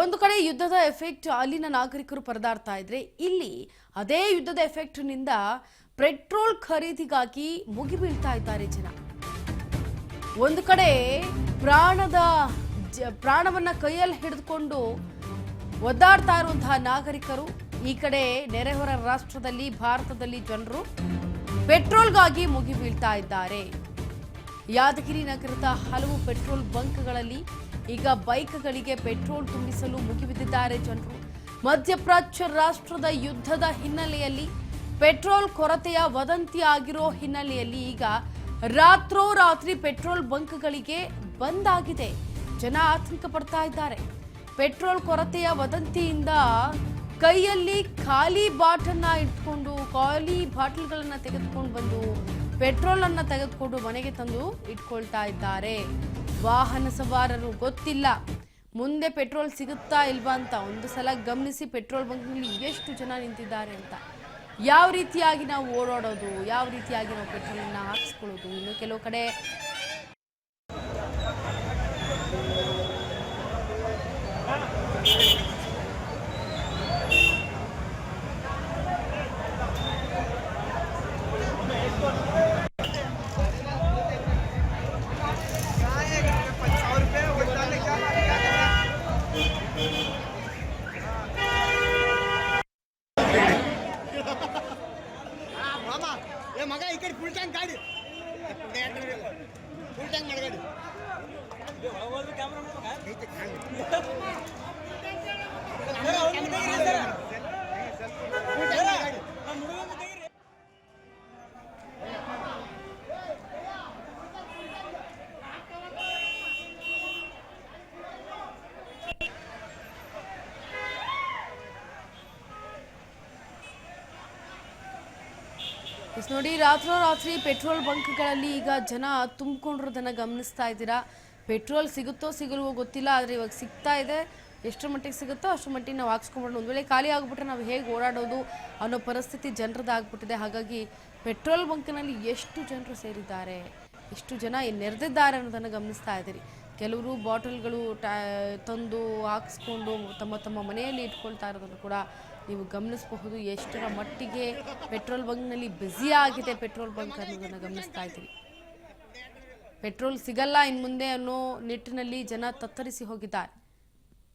ಒಂದು ಕಡೆ ಯುದ್ಧದ ಎಫೆಕ್ಟ್ ಅಲ್ಲಿನ ನಾಗರಿಕರು ಪರದಾಡ್ತಾ ಇದ್ರೆ ಇಲ್ಲಿ ಅದೇ ಯುದ್ಧದ ಎಫೆಕ್ಟ್ ನಿಂದ ಪೆಟ್ರೋಲ್ ಖರೀದಿಗಾಗಿ ಮುಗಿಬೀಳ್ತಾ ಇದ್ದಾರೆ ಜನ. ಒಂದು ಕಡೆ ಪ್ರಾಣವನ್ನ ಕೈಯಲ್ಲಿ ಹಿಡಿದುಕೊಂಡು ಒದ್ದಾಡ್ತಾ ಇರುವಂತಹ ನಾಗರಿಕರು, ಈ ಕಡೆ ನೆರೆಹೊರ ರಾಷ್ಟ್ರದಲ್ಲಿ ಭಾರತದಲ್ಲಿ ಜನರು ಪೆಟ್ರೋಲ್ಗಾಗಿ ಮುಗಿಬೀಳ್ತಾ ಇದ್ದಾರೆ. ಯಾದಗಿರಿ ನಗರದ ಹಲವು ಪೆಟ್ರೋಲ್ ಬಂಕ್ಗಳಲ್ಲಿ ಈಗ ಬೈಕ್ಗಳಿಗೆ ಪೆಟ್ರೋಲ್ ತುಂಬಿಸಲು ಮುಗಿಬಿದ್ದಿದ್ದಾರೆ ಜನರು. ಮಧ್ಯಪ್ರಾಚ್ಯ ರಾಷ್ಟ್ರದ ಯುದ್ಧದ ಹಿನ್ನೆಲೆಯಲ್ಲಿ ಪೆಟ್ರೋಲ್ ಕೊರತೆಯ ವದಂತಿ ಆಗಿರೋ ಹಿನ್ನೆಲೆಯಲ್ಲಿ ಈಗ ರಾತ್ರೋರಾತ್ರಿ ಪೆಟ್ರೋಲ್ ಬಂಕ್ಗಳಿಗೆ ಬಂದ್ ಆಗಿದೆ. ಜನ ಆತಂಕ ಪಡ್ತಾ ಇದ್ದಾರೆ. ಪೆಟ್ರೋಲ್ ಕೊರತೆಯ ವದಂತಿಯಿಂದ ಕೈಯಲ್ಲಿ ಖಾಲಿ ಬಾಟಲ್ಗಳನ್ನ ತೆಗೆದುಕೊಂಡು ಬಂದು ಪೆಟ್ರೋಲ್ ಅನ್ನ ತೆಗೆದುಕೊಂಡು ಮನೆಗೆ ತಂದು ಇಟ್ಕೊಳ್ತಾ ಇದ್ದಾರೆ. ವಾಹನ ಸವಾರರು ಗೊತ್ತಿಲ್ಲ ಮುಂದೆ ಪೆಟ್ರೋಲ್ ಸಿಗುತ್ತಾ ಇಲ್ವಾ ಅಂತ ಒಂದು ಸಲ ಗಮನಿಸಿ ಪೆಟ್ರೋಲ್ ಬಂಕ್ನಲ್ಲಿ ಎಷ್ಟು ಜನ ನಿಂತಿದ್ದಾರೆ ಅಂತ. ಯಾವ ರೀತಿಯಾಗಿ ನಾವು ಓಡಾಡೋದು, ಯಾವ ರೀತಿಯಾಗಿ ನಾವು ಪೆಟ್ರೋಲ್ ಅನ್ನ ಹಾಕಿಸ್ಕೊಳ್ಳೋದು. ಇನ್ನು ಕೆಲವು ಕಡೆ मग इकडे फुल टँक गाडी फुल टँक मार गाडी ನೋಡಿ, ರಾತ್ರೋರಾತ್ರಿ ಪೆಟ್ರೋಲ್ ಬಂಕ್ಗಳಲ್ಲಿ ಈಗ ಜನ ತುಂಬಿಕೊಂಡಿರೋದನ್ನ ಗಮನಿಸ್ತಾ ಇದ್ದೀರಾ. ಪೆಟ್ರೋಲ್ ಸಿಗುತ್ತೋ ಸಿಗಲ್ವೋ ಗೊತ್ತಿಲ್ಲ, ಆದರೆ ಇವಾಗ ಸಿಗ್ತಾ ಇದೆ. ಎಷ್ಟರ ಮಟ್ಟಿಗೆ ಸಿಗುತ್ತೋ ಅಷ್ಟರ ಮಟ್ಟಿಗೆ ನಾವು ಹಾಕ್ಸ್ಕೊಂಡ್ಬಿಟ್ಟು ಒಂದು ವೇಳೆ ಖಾಲಿ ಆಗಿಬಿಟ್ರೆ ನಾವು ಹೇಗೆ ಓಡಾಡೋದು ಅನ್ನೋ ಪರಿಸ್ಥಿತಿ ಜನರದಾಗ್ಬಿಟ್ಟಿದೆ. ಹಾಗಾಗಿ ಪೆಟ್ರೋಲ್ ಬಂಕ್ನಲ್ಲಿ ಎಷ್ಟು ಜನರು ಸೇರಿದ್ದಾರೆ, ಎಷ್ಟು ಜನ ನೆರೆದಿದ್ದಾರೆ ಅನ್ನೋದನ್ನು ಗಮನಿಸ್ತಾ ಇದ್ದೀರಿ. ಕೆಲವರು ಬಾಟಲ್ಗಳು ತಂದು ಹಾಕಿಸ್ಕೊಂಡು ತಮ್ಮ ತಮ್ಮ ಮನೆಯಲ್ಲಿ ಇಟ್ಕೊಳ್ತಾ ಇರೋದನ್ನು ಕೂಡ ನೀವು ಗಮನಿಸಬಹುದು. ಎಷ್ಟರ ಮಟ್ಟಿಗೆ ಪೆಟ್ರೋಲ್ ಬಂಕ್ನಲ್ಲಿ ಬ್ಯುಸಿ ಆಗಿದೆ ಪೆಟ್ರೋಲ್ ಬಂಕ್ ಅನ್ನೋದನ್ನು ಗಮನಿಸ್ತಾ ಇದ್ದೀರಿ. ಪೆಟ್ರೋಲ್ ಸಿಗಲ್ಲ ಇನ್ನು ಮುಂದೆ ಅನ್ನೋ ನಿಟ್ಟಿನಲ್ಲಿ ಜನ ತತ್ತರಿಸಿ ಹೋಗಿದ್ದಾರೆ.